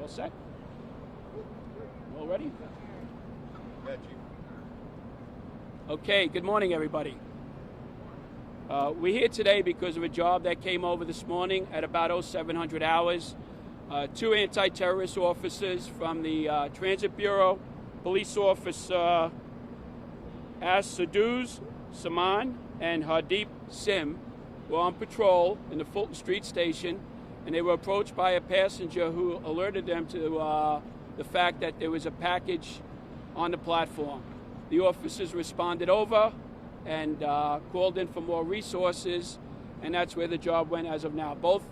All set? All ready? Yeah, Chief. Okay, good morning, everybody. We're here today because of a job that came over this morning at about 0700 hours. Two anti-terrorist officers from the Transit Bureau, Police Officer Asaduz Saman and Hardeep Sim, were on patrol in the Fulton Street station, and they were approached by a passenger who alerted them to the fact that there was a package on the platform. The officers responded over and called in for more resources, and that's where the job went as of now. Both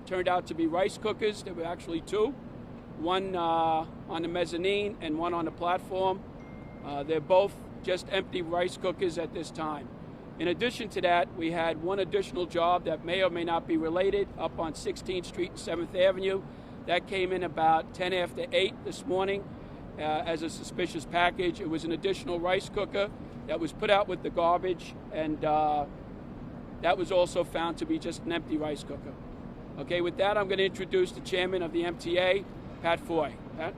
turned out to be rice cookers. There were actually two, one on the mezzanine and one on the platform. They're both just empty rice cookers at this time. In addition to that, we had one additional job that may or may not be related up on 16th Street and 7th Avenue. That came in about 10 after 8 this morning as a suspicious package. It was an additional rice cooker that was put out with the garbage, and that was also found to be just an empty rice cooker. Okay, with that, I'm going to introduce the chairman of the MTA, Pat Foy. Pat?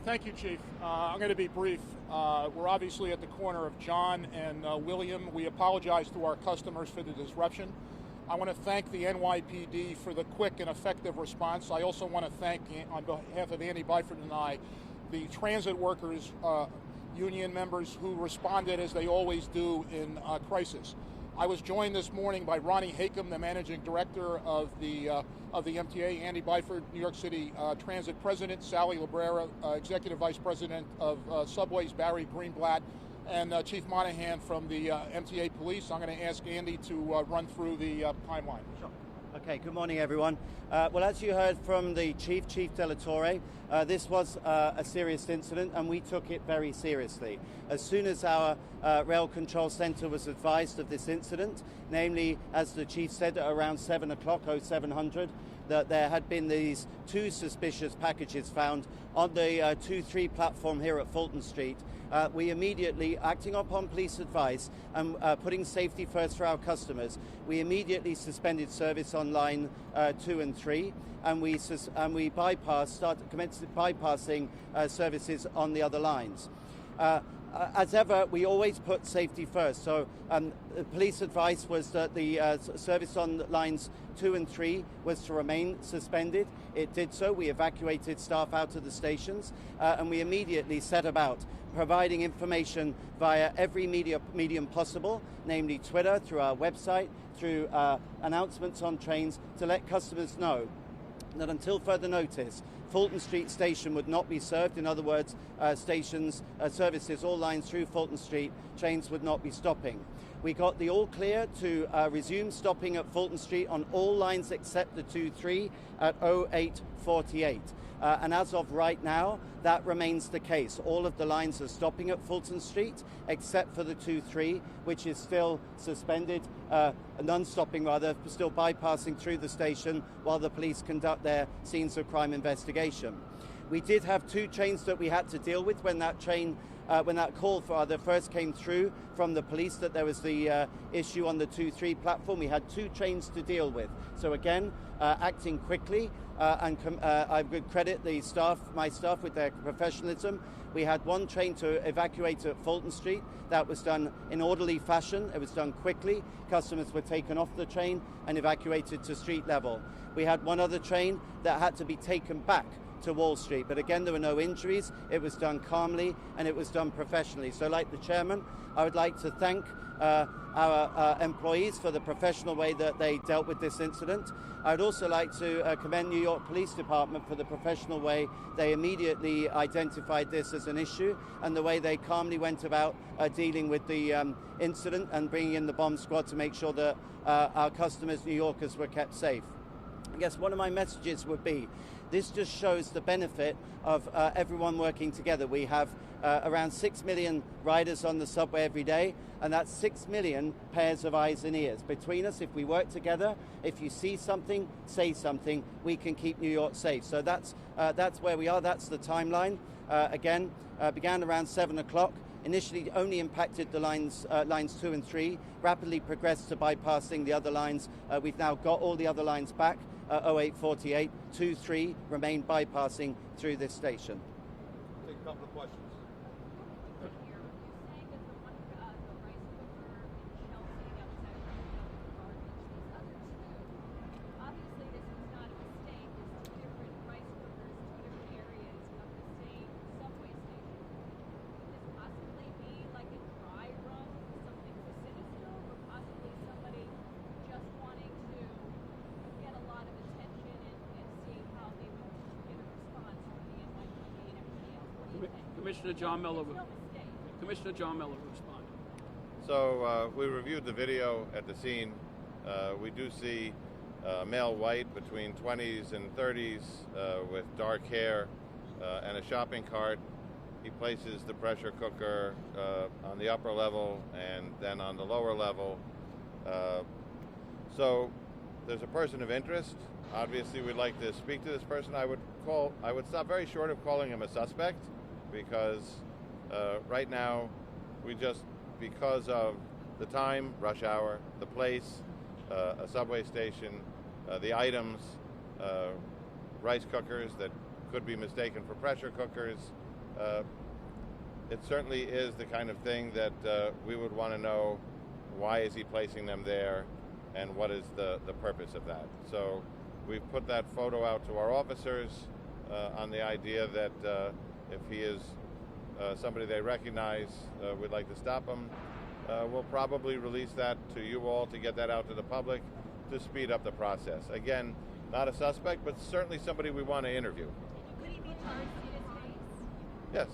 Thank you, Chief. I'm going to be brief. We're obviously at the corner of John and William. We apologize to our customers for the disruption. I want to thank the NYPD for the quick and effective response. I also want to thank, on behalf of Andy Byford and I, the transit workers union members who responded as they always do in crisis. I was joined this morning by Ronnie Hakem, the managing director of the MTA, Andy Byford, New York City Transit President, Sally Librera, Executive Vice President of Subways, Barry Greenblatt, and Chief Monahan from the MTA Police. I'm going to ask Andy to run through the timeline. Sure. Okay, good morning, everyone. Well, as you heard from the Chief Delatorre, this was a serious incident, and we took it very seriously. As soon as our Rail Control Center was advised of this incident, namely, as the Chief said, at around 7 o'clock, 0700, that there had been these two suspicious packages found on the 2-3 platform here at Fulton Street, we immediately, acting upon police advice and putting safety first for our customers, we immediately suspended service on line 2 and 3, and we commenced bypassing services on the other lines. As ever, we always put safety first. So the police advice was that the service on lines 2 and 3 was to remain suspended. It did so. We evacuated staff out of the stations, and we immediately set about providing information via every medium possible, namely Twitter, through our website, through announcements on trains, to let customers know that until further notice, Fulton Street Station would not be served. In other words, services, all lines through Fulton Street, trains would not be stopping. We got the all clear to resume stopping at Fulton Street on all lines except the 2-3 at 08:48. And as of right now, that remains the case. All of the lines are stopping at Fulton Street, except for the 2-3, which is still suspended, non-stopping rather, still bypassing through the station while the police conduct their scenes of crime investigation. We did have two trains that we had to deal with when that call first came through from the police that there was the issue on the 2-3 platform. We had two trains to deal with. So again, acting quickly, and I would credit my staff with their professionalism. We had one train to evacuate at Fulton Street. That was done in orderly fashion. It was done quickly. Customers were taken off the train and evacuated to street level. We had one other train that had to be taken back to Wall Street, but again, there were no injuries. It was done calmly and it was done professionally. So like the chairman, I would like to thank our employees for the professional way that they dealt with this incident. I would also like to commend New York Police Department for the professional way they immediately identified this as an issue and the way they calmly went about dealing with the incident and bringing in the bomb squad to make sure that our customers, New Yorkers, were kept safe. I guess one of my messages would be, this just shows the benefit of everyone working together. We have around 6 million riders on the subway every day, and that's 6 million pairs of eyes and ears. Between us, if we work together, if you see something, say something, we can keep New York safe. So that's where we are. That's the timeline. Began around 7 o'clock. initially only impacted the lines 2 and 3, rapidly progressed to bypassing the other lines. We've now got all the other lines back. 0848, 2, 3 remain bypassing through this station. Take a couple of questions. Commissioner John Miller will respond. So we reviewed the video at the scene. We do see male white between 20s and 30s with dark hair and a shopping cart. He places the pressure cooker on the upper level and then on the lower level. So there's a person of interest. Obviously, we'd like to speak to this person. I would stop very short of calling him a suspect, because right now because of the time, rush hour, the place, a subway station, the items, rice cookers that could be mistaken for pressure cookers, it certainly is the kind of thing that we would want to know, why is he placing them there and what is the purpose of that. So we've put that photo out to our officers on the idea that if he is somebody they recognize, we'd like to stop him. We'll probably release that to you all to get that out to the public to speed up the process. Again, not a suspect, but certainly somebody we want to interview. Could he be charged in his case? Yes.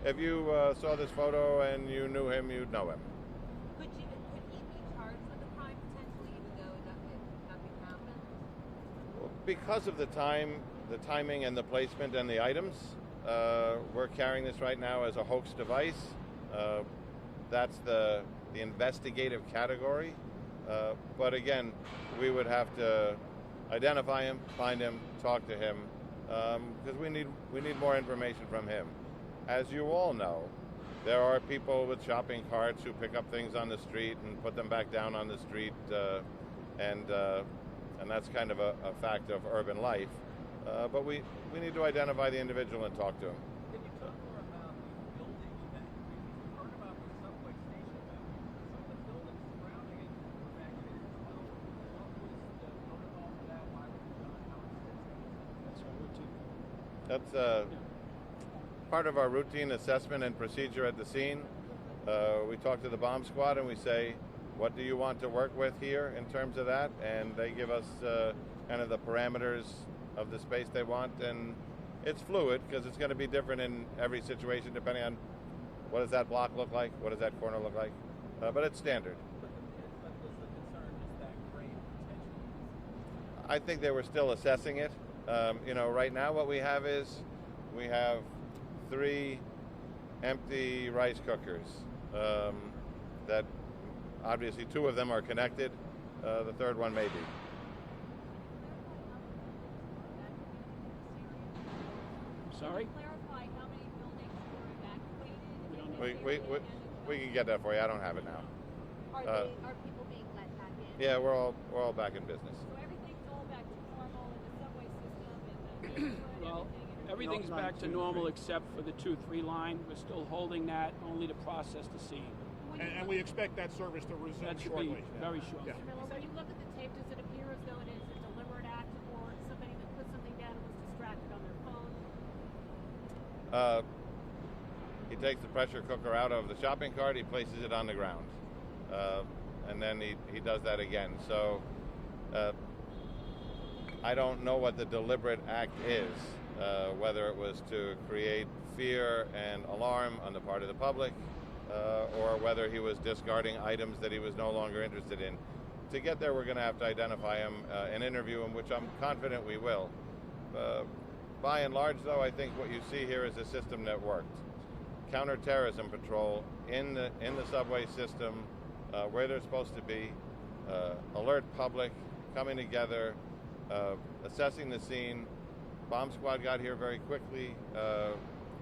If you saw this photo and you knew him, you'd know him. Could he be charged with a crime potentially, even though nothing happened? Well, because of the timing and the placement and the items, we're carrying this right now as a hoax device. That's the investigative category. But again, we would have to identify him, find him, talk to him, because we need more information from him. As you all know, there are people with shopping carts who pick up things on the street and put them back down on the street, and that's kind of a fact of urban life. But we need to identify the individual and talk to him. Can you talk more about the building event? We've heard about the subway station event. Some of the buildings surrounding it were evacuated as well. What was the protocol for that? Why was it done? How was it? That's our routine. That's part of our routine assessment and procedure at the scene. We talk to the bomb squad and we say, what do you want to work with here in terms of that? And they give us kind of the parameters of the space they want, and it's fluid because it's going to be different in every situation depending on what does that block look like, what does that corner look like, but it's standard. But was the concern just that grade potential? I think they were still assessing it. Right now what we have is we have 3 empty rice cookers that obviously 2 of them are connected. The third one may be. Sorry? Clarify how many buildings were evacuated? We can get that for you. I don't have it now. Are people being let back in? Yeah, we're all back in business. So everything's all back to normal in the subway system and the Well, everything? everything's back to normal except for the 2-3 line. We're still holding that only to process the scene. And we expect that service to resume That should shortly. be very short. Yeah. Mr. Miller, when you look at the tape, does it appear as though it is a deliberate act or somebody that put something down and was distracted on their phone? He takes the pressure cooker out of the shopping cart, he places it on the ground, and then he does that again. So I don't know what the deliberate act is, whether it was to create fear and alarm on the part of the public, or whether he was discarding items that he was no longer interested in. To get there, we're going to have to identify him and interview him, which I'm confident we will. By and large, though, I think what you see here is a system that worked. Counterterrorism patrol in the subway system, where they're supposed to be, alert public, coming together, assessing the scene. Bomb squad got here very quickly.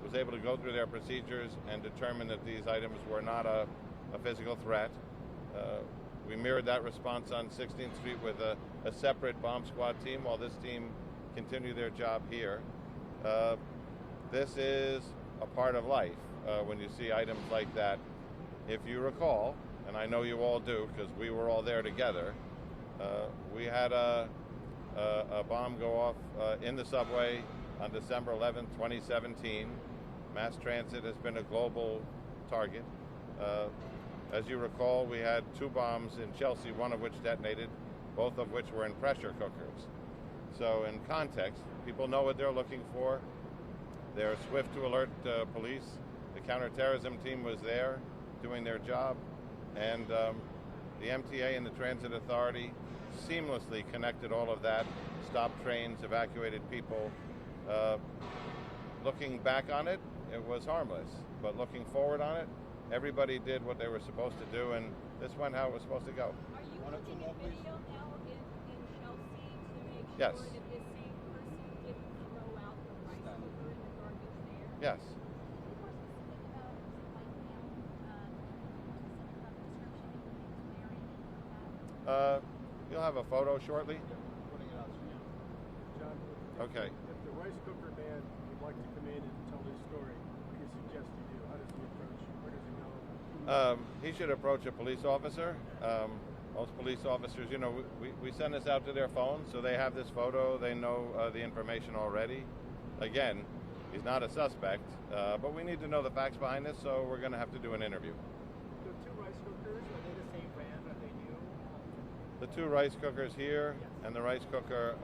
was able to go through their procedures and determine that these items were not a physical threat. We mirrored that response on 16th Street with a separate bomb squad team while this team continued their job here. This is a part of life when you see items like that. If you recall, and I know you all do because we were all there together, we had a bomb go off in the subway on December 11th, 2017. Mass transit has been a global target. As you recall, we had 2 bombs in Chelsea, one of which detonated, both of which were in pressure cookers. So in context, people know what they're looking for. They're swift to alert police. The counterterrorism team was there doing their job, and the MTA and the Transit Authority seamlessly connected all of that, stopped trains, evacuated people. Looking back on it, it was harmless, but looking forward on it, everybody did what they were supposed to do, and this went how it was supposed to go. Are you looking at video now in Chelsea to make sure Yes. that this same person didn't throw out the rice cooker in the garbage there? Yes. You'll have a photo shortly? Putting it out to you. John, Okay. if the rice cooker man would like to come in and tell his story, what do you suggest he do? How does he approach? Where does he go? He should approach a police officer. Most police officers, you know, we send this out to their phones, so they have this photo, they know the information already. Again, he's not a suspect, but we need to know the facts behind this, so we're going to have to do an interview. The 2 rice cookers, are they the same brand? Are they new? The 2 rice cookers here and the rice cooker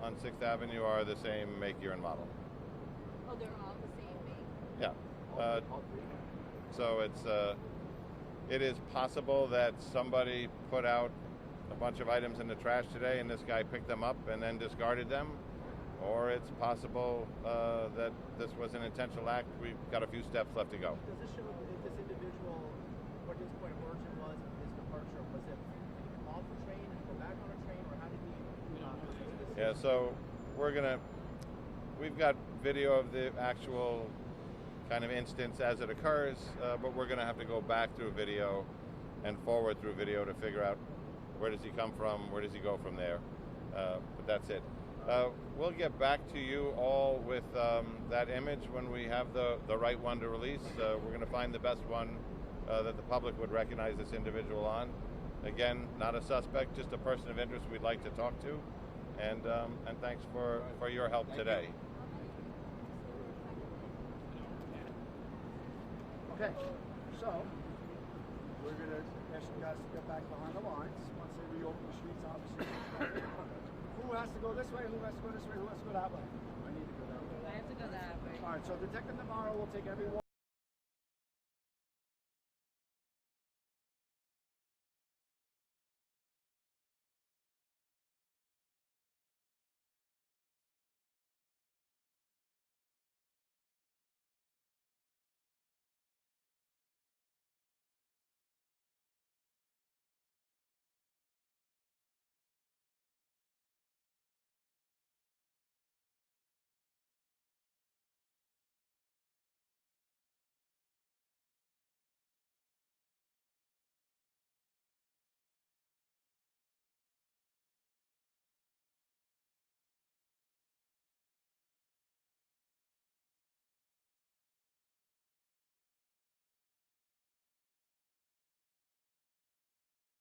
on 6th Avenue are the same make, year, and model. Oh, they're all the same make? Yeah. All 3? So it is possible that somebody put out a bunch of items in the trash today and this guy picked them up and then discarded them. Or it's possible that this was an intentional act. We've got a few steps left to go. Does this show if this individual, what his point of origin was, his departure? Was it off the train and go back on a train, or how did he? Yeah, so we've got video of the actual kind of instance as it occurs, but we're gonna have to go back through video and forward through video to figure out where does he come from, where does he go from there. But that's it. We'll get back to you all with that image when we have the right one to release. We're going to find the best one that the public would recognize this individual on. Again, not a suspect, just a person of interest we'd like to talk to. And thanks for your help today. Okay, so we're going to ask you guys to get back behind the lines. Once they reopen the streets, obviously. Who has to go this way? Who has to go this way? Who has to go that way? I need to go that way. I have to go that way. All right, so Detective Navarro will take everyone.